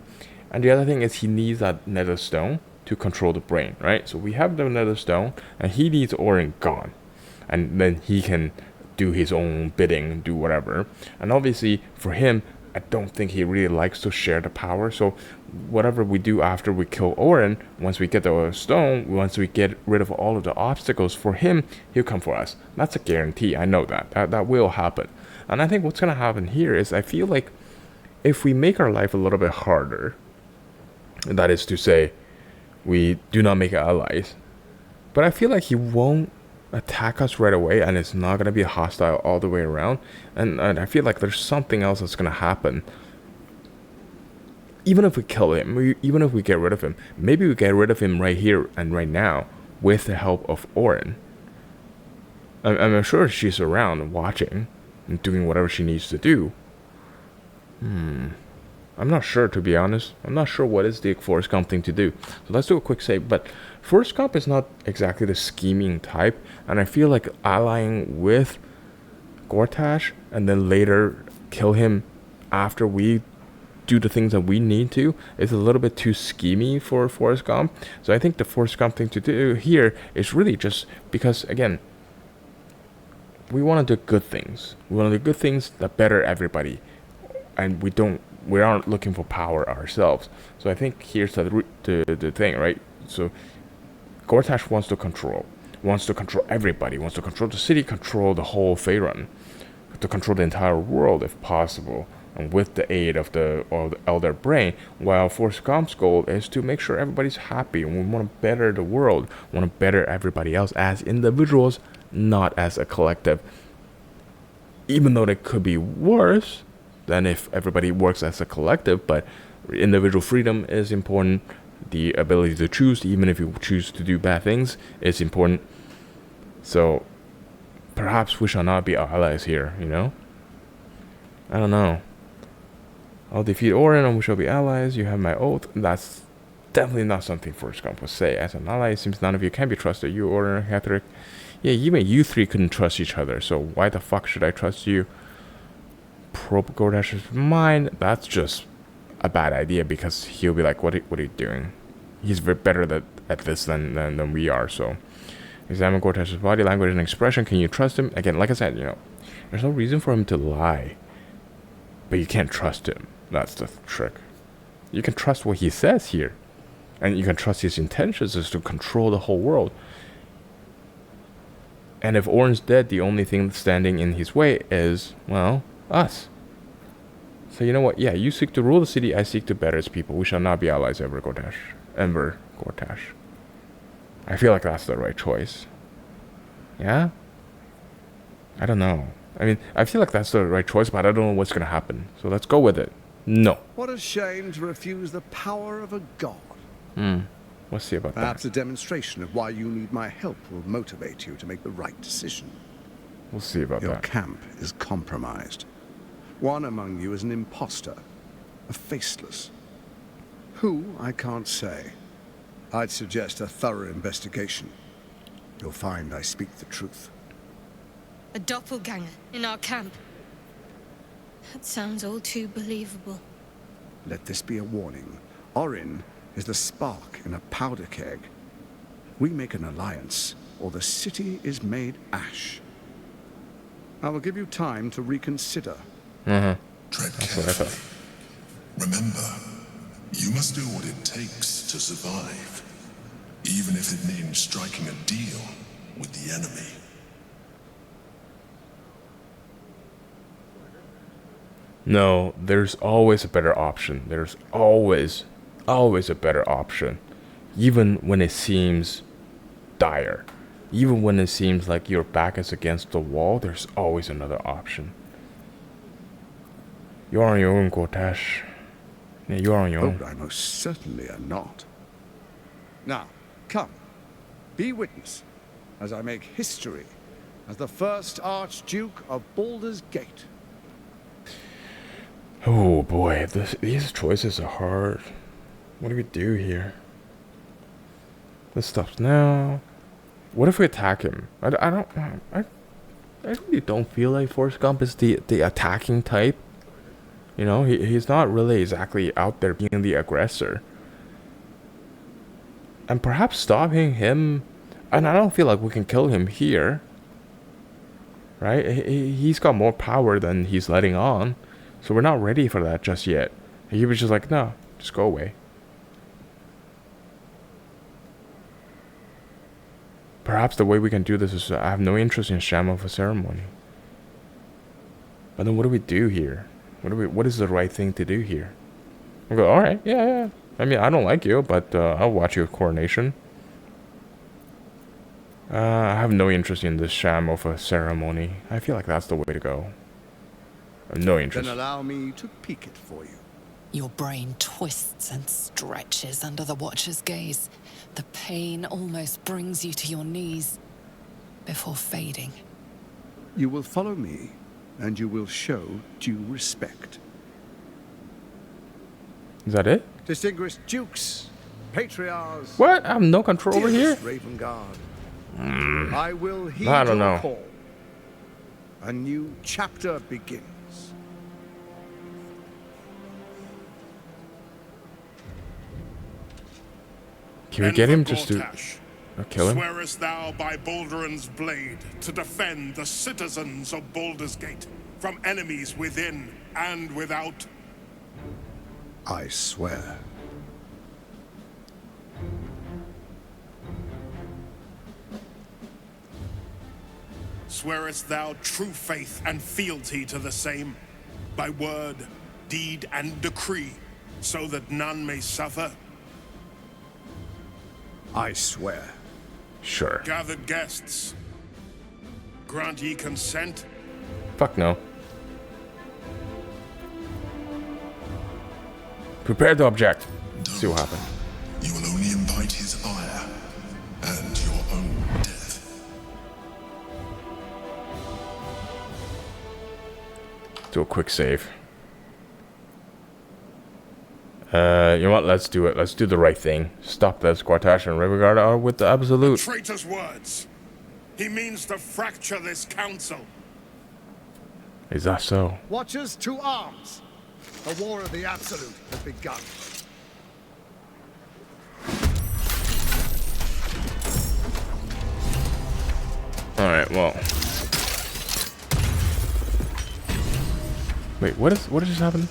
And the other thing is, he needs that nether stone to control the brain, right? So we have the nether stone, and he needs Orin gone, and then he can do his own bidding, do whatever. And obviously for him, I don't think he really likes to share the power. So whatever we do after we kill Orin, once we get the stone, once we get rid of all of the obstacles for him, he'll come for us. That's a guarantee. I know that will happen. And I think what's gonna happen here is, I feel like if we make our life a little bit harder, that is to say, we do not make allies, but I feel like he won't attack us right away, and it's not going to be hostile all the way around, and I feel like there's something else that's going to happen. Even if we kill him, even if we get rid of him, maybe we get rid of him right here and right now with the help of Orin. I'm sure she's around watching and doing whatever she needs to do. I'm not sure, to be honest. I'm not sure what is the Forrest Gump thing to do. So let's do a quick save. But Forrest Gump is not exactly the scheming type, and I feel like allying with Gortash and then later kill him after we do the things that we need to is a little bit too schemy for Forrest Gump. So I think the Forrest Gump thing to do here is really just because, again, we want to do good things. We want to do good things that better everybody, and we aren't looking for power ourselves. So I think here's the thing, right? So Gortash wants to control everybody, wants to control the city, control the whole Faerun, to control the entire world if possible, and with the aid of the Elder Brain, while Forrest Gump's goal is to make sure everybody's happy, and we want to better the world, want to better everybody else as individuals, not as a collective, even though they could be worse than if everybody works as a collective. But individual freedom is important. The ability to choose, even if you choose to do bad things, is important. So perhaps we shall not be allies here, you know? I don't know. I'll defeat Orin and we shall be allies. You have my oath. That's definitely not something Forrest Gump would say. As an ally, it seems none of you can be trusted. You, Orin, and Catherick. Yeah, even you three couldn't trust each other, so why the fuck should I trust you? Probe Gordash's mind, that's just a bad idea, because he'll be like, what are you doing? He's better at this than we are. So examine Gortash's body language and expression. Can you trust him? Again, like I said, there's no reason for him to lie, but you can't trust him. That's the trick. You can trust what he says here, and you can trust his intentions is to control the whole world. And if Orin's dead, the only thing standing in his way is, well, us. So you know what? Yeah, you seek to rule the city, I seek to better its people. We shall not be allies, Ember Gortash. I feel like that's the right choice. Yeah? I don't know. I mean, I feel like that's the right choice, but I don't know what's going to happen. So let's go with it. No. What a shame to refuse the power of a god. Let's see about Perhaps that. a demonstration of why you need my help will motivate you to make the right decision. We'll see about Your that. camp is compromised. One among you is an imposter, a faceless. Who, I can't say. I'd suggest a thorough investigation. You'll find I speak the truth. A doppelganger in our camp. That sounds all too believable. Let this be a warning. Orin is the spark in a powder keg. We make an alliance, or the city is made ash. I will give you time to reconsider. Tread That's what I carefully. thought. Remember, you must do what it takes to survive, even if it means striking a deal with the enemy. No, there's always a better option. There's always a better option. even when it seems dire, even when it seems like your back is against the wall, there's always another option. You're on your own, Gortash. Yeah, you're on your own. Oh, I most certainly am not. Now, come, be witness as I make history as the first Archduke of Baldur's Gate. Oh boy, these choices are hard. What do we do here? This stuff's now. What if we attack him? I really don't feel like Forrest Gump is the attacking type. You know, he's not really exactly out there being the aggressor. And perhaps stopping him, and I don't feel like we can kill him here. Right? He's got more power than he's letting on. So we're not ready for that just yet. He was just like, no, just go away. Perhaps the way we can do this is I have no interest in sham of a ceremony. But then what do we do here? What is the right thing to do here? I go, alright, yeah. I mean, I don't like you, but I'll watch your coronation. I have no interest in this sham of a ceremony. I feel like that's the way to go. I have no interest. Then allow me to peek it for you. Your brain twists and stretches under the Watcher's gaze. The pain almost brings you to your knees before fading. You will follow me, and you will show due respect. Is that it? Distinguished dukes, patriarchs. What? I have no control over here? Raven Guard. I will heed I don't your know. call. A new chapter begins. Can we get him just to kill him? Swearest thou by Balduran's blade to defend the citizens of Baldur's Gate from enemies within and without? I swear. Swearest thou true faith and fealty to the same, by word, deed, and decree, so that none may suffer? I swear. Sure. Gathered guests, grant ye consent? Fuck no. Prepare to object. See what happens. You will only invite his ire and your own death. Do a quick save. You know what? Let's do it. Let's do the right thing. Stop this. Gortash and Riverguard are with the absolute. Traitor's words. He means to fracture this council. Is that so? Watchers to arms. The war of the absolute has begun. Alright, well. Wait, what just happened?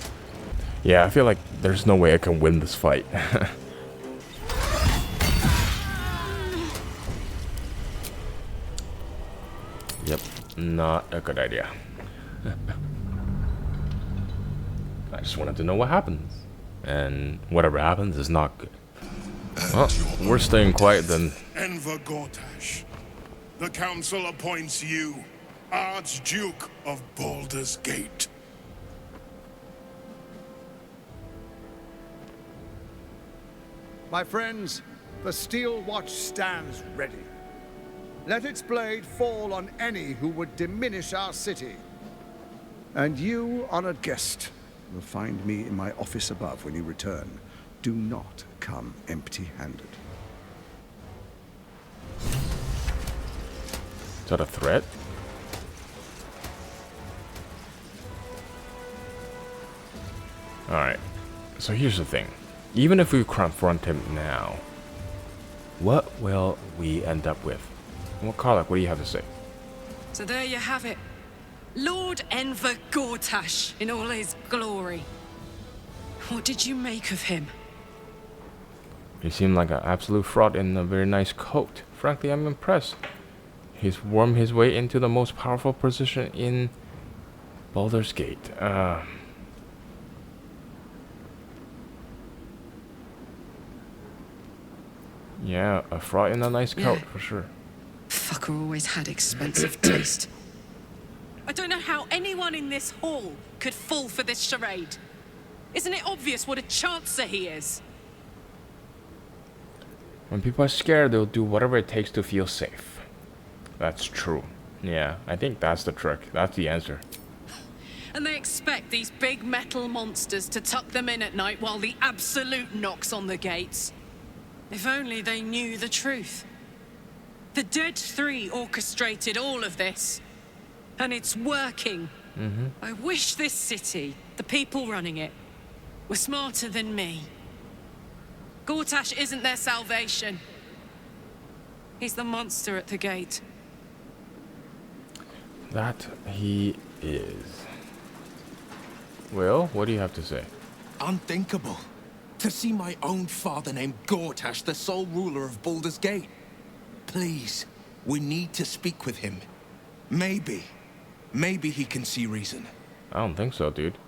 Yeah, I feel like there's no way I can win this fight. Yep, not a good idea. I just wanted to know what happens. And whatever happens is not good. Well, we're staying quiet then. Enver Gortash, the council appoints you Archduke of Baldur's Gate. My friends, the Steel Watch stands ready. Let its blade fall on any who would diminish our city. And you, honored guest, will find me in my office above when you return. Do not come empty-handed. Is that a threat? Alright, so here's the thing. Even if we confront him now, what will we end up with? Well, Karlach, what do you have to say? So there you have it. Lord Enver Gortash in all his glory. What did you make of him? He seemed like an absolute fraud in a very nice coat. Frankly, I'm impressed. He's wormed his way into the most powerful position in Baldur's Gate. Yeah, a fraud in a nice coat, for sure. Fucker always had expensive taste. I don't know how anyone in this hall could fall for this charade. Isn't it obvious what a chancer he is? When people are scared, they'll do whatever it takes to feel safe. That's true. Yeah, I think that's the trick. That's the answer. And they expect these big metal monsters to tuck them in at night while the Absolute knocks on the gates. If only they knew the truth. The Dead Three orchestrated all of this. And it's working. I wish this city, the people running it, were smarter than me. Gortash isn't their salvation. He's the monster at the gate. That he is. Will, what do you have to say? Unthinkable. To see my own father named Gortash, the sole ruler of Baldur's Gate. Please, we need to speak with him. Maybe he can see reason. I don't think so, dude.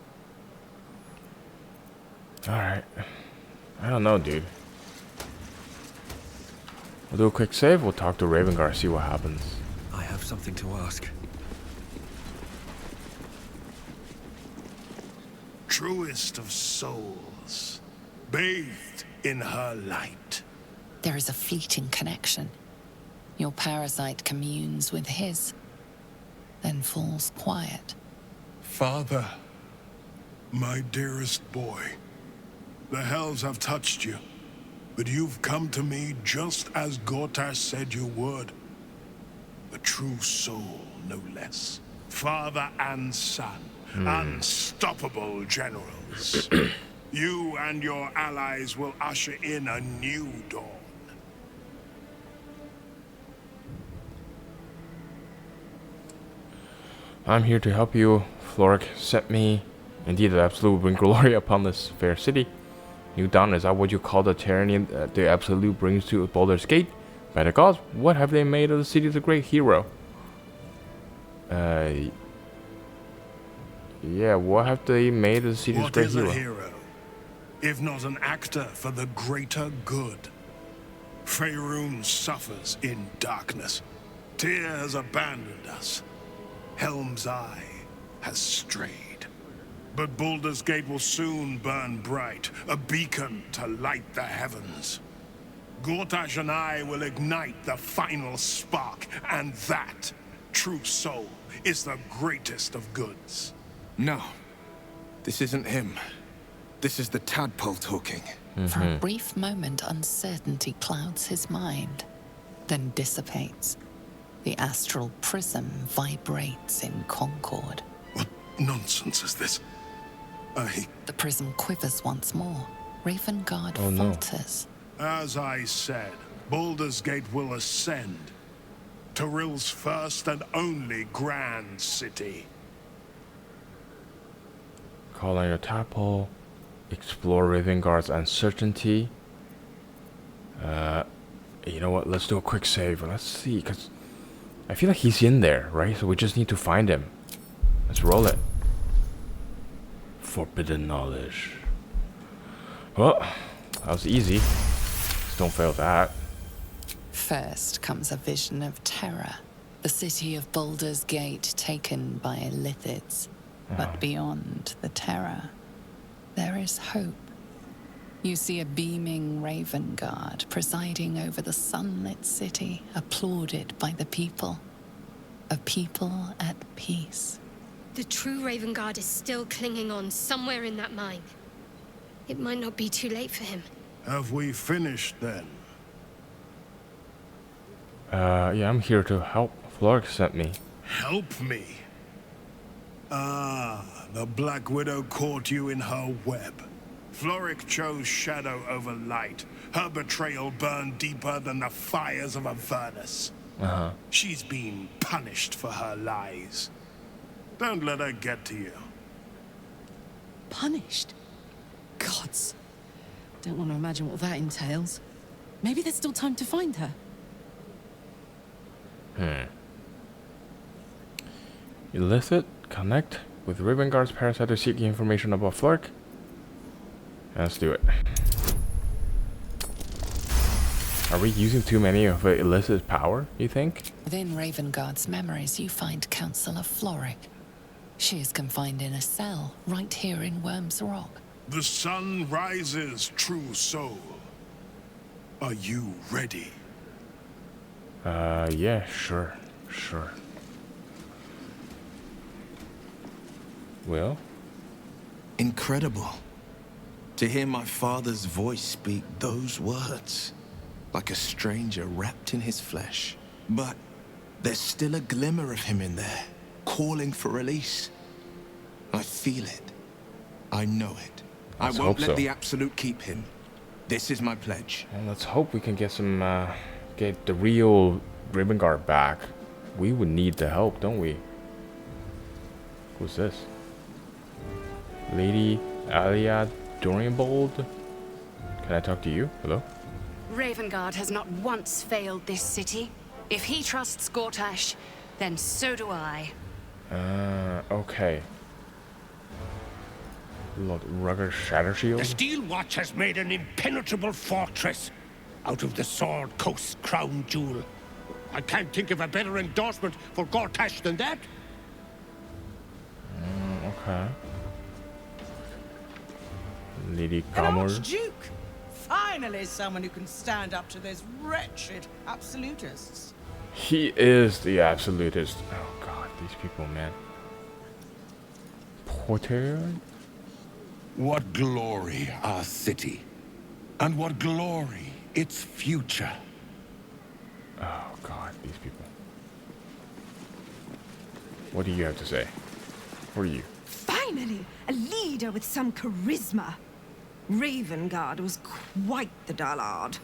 Alright. I don't know, dude. We'll do a quick save. We'll talk to Ravengar, see what happens. I have something to ask. Truest of souls, bathed in her light. There is a fleeting connection. Your parasite communes with his, then falls quiet. Father, my dearest boy, the hells have touched you, but you've come to me just as Gortash said you would. A true soul, no less. Father and son, unstoppable generals. You and your allies will usher in a new dawn. I'm here to help you. Floric sent me. Indeed, the Absolute will bring glory upon this fair city. New dawn, is that what you call the tyranny the Absolute brings to Baldur's Gate? By the gods, what have they made of the city the great hero? Yeah, what have they made of the city the great hero? What is a hero, if not an actor for the greater good? Faerun suffers in darkness. Tyr has abandoned us. Helm's Eye has strayed. But Baldur's Gate will soon burn bright, a beacon to light the heavens. Gortash and I will ignite the final spark, and that, true soul, is the greatest of goods. No, this isn't him. This is the tadpole talking. For a brief moment, uncertainty clouds his mind, then dissipates. The astral prism vibrates in concord. What nonsense is this? The prism quivers once more. Ravengard falters. As I said, Baldur's Gate will ascend. Tyrill's first and only grand city. Call on your tadpole. Explore Ravengard's uncertainty. You know what? Let's do a quick save. Let's see, because I feel like he's in there, right? So we just need to find him. Let's roll it. Forbidden knowledge. Well, that was easy. Just don't fail that. First comes a vision of terror. The city of Baldur's Gate taken by Lithids. But beyond the terror, there is hope. You see a beaming Ravengard presiding over the sunlit city, applauded by the people. A people at peace. The true Ravengard is still clinging on somewhere in that mine. It might not be too late for him. Have we finished then? Yeah, I'm here to help. Floric sent me. Help me? Ah, the Black Widow caught you in her web. Floric chose shadow over light. Her betrayal burned deeper than the fires of Avernus. She's been punished for her lies. Don't let her get to you. Punished? Gods. Don't want to imagine what that entails. Maybe there's still time to find her. Illicit. Connect with Ravengard's parasite to seek information about Floric. Let's do it. Are we using too many of Ilyssa's power, you think? Within Ravengard's memories, you find Councillor Floric. She is confined in a cell right here in Worm's Rock. The sun rises, true soul. Are you ready? Yeah, sure. Well? Incredible. To hear my father's voice speak those words. Like a stranger wrapped in his flesh. But there's still a glimmer of him in there, calling for release. I feel it. I know it. I won't let the Absolute keep him. This is my pledge. And let's hope we can get some, get the real Ravengard back. We would need the help, don't we? Who's this? Lady Alia Dorianbold? Can I talk to you? Hello? Ravengard has not once failed this city. If he trusts Gortash, then so do I. Okay. Lord Rugged Shattershield? The Steel Watch has made an impenetrable fortress out of the Sword Coast's crown jewel. I can't think of a better endorsement for Gortash than that. Okay. Lady An Kamor. Archduke! Finally someone who can stand up to those wretched absolutists. He is the absolutist. Oh god, these people, man. Porter? What glory our city, and what glory its future. Oh god, these people. What do you have to say? Who are you? Finally, a leader with some charisma. Ravengard was quite the dullard.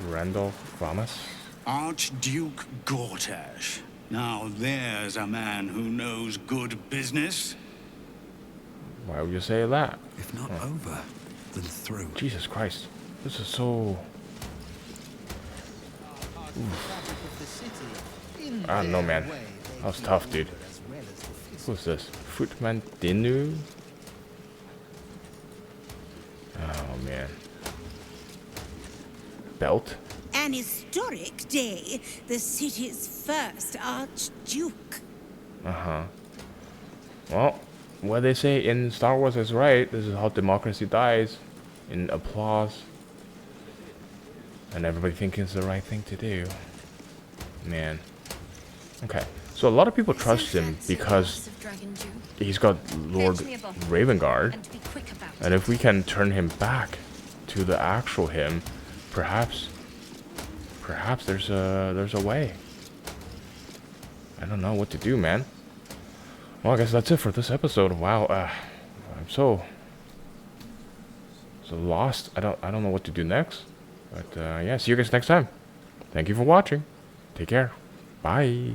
Randolph Vamas? Archduke Gortash. Now there's a man who knows good business. Why would you say that? If not over, then through. Jesus Christ. This is so... I don't know, man. That was tough, dude. Who's this? Footman Dinu? Oh, man. Belt? An historic day, the city's first Archduke. Uh-huh. Well, what they say in Star Wars is right. This is how democracy dies. In applause. And everybody thinking it's the right thing to do. Man. Okay. So a lot of people trust him because he's got Lord Ravengard. And if we can turn him back to the actual him, perhaps there's a way. I don't know what to do, man. Well, I guess that's it for this episode. Wow, I'm so lost. I don't know what to do next. But yeah, see you guys next time. Thank you for watching. Take care. Bye.